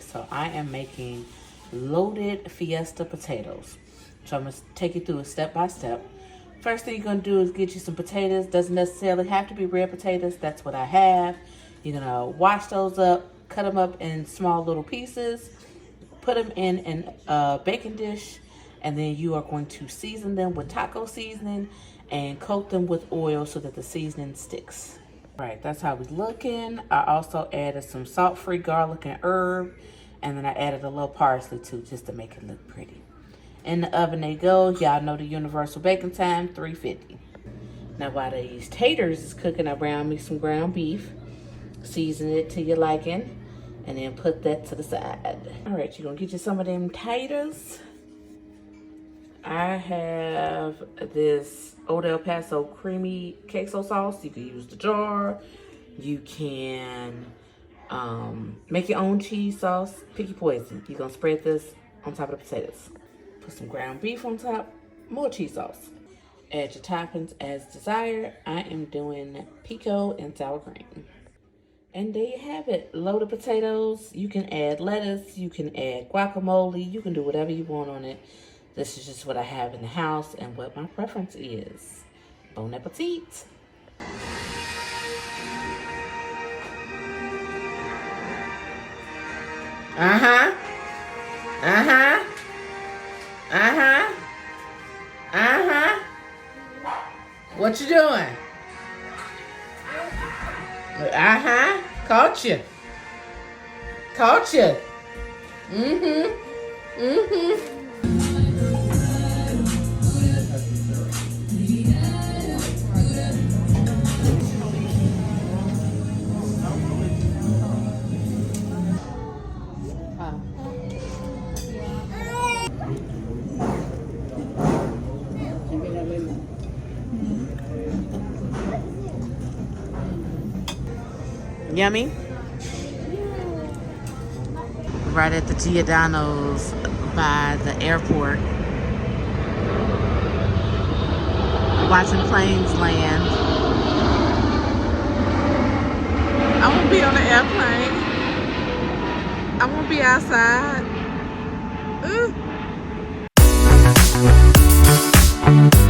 So I am making loaded Fiesta potatoes. So I'm going to take you through it step by step. First thing you're going to do is get you some potatoes. Doesn't necessarily have to be red potatoes. That's what I have. You're going to wash those up, cut them up in small little pieces, put them in a baking dish, and then you are going to season them with taco seasoning and coat them with oil so that the seasoning sticks. Right, that's how we're looking. I also added some salt-free garlic and herb, and then I added a little parsley too, just to make it look pretty. In the oven they go. Y'all know the universal baking time, 350. Now while these taters is cooking, I brown me some ground beef, season it to your liking, and then put that to the side. All right, you're gonna get you some of them taters. I have this Old El Paso creamy queso sauce. You can use the jar. You can make your own cheese sauce. Pick your poison. You're going to spread this on top of the potatoes. Put some ground beef on top. More cheese sauce. Add your toppings as desired. I am doing pico and sour cream. And there you have it. Loaded potatoes. You can add lettuce. You can add guacamole. You can do whatever you want on it. This is just what I have in the house and what my preference is. Bon appetit. Uh-huh. Uh-huh. Uh-huh. Uh-huh. What you doing? Uh-huh. Caught you. Caught you. Mm-hmm. Mm-hmm. Yummy? Right at the Giordano's by the airport. Watching planes land. I won't be on the airplane. I won't be outside. Ooh.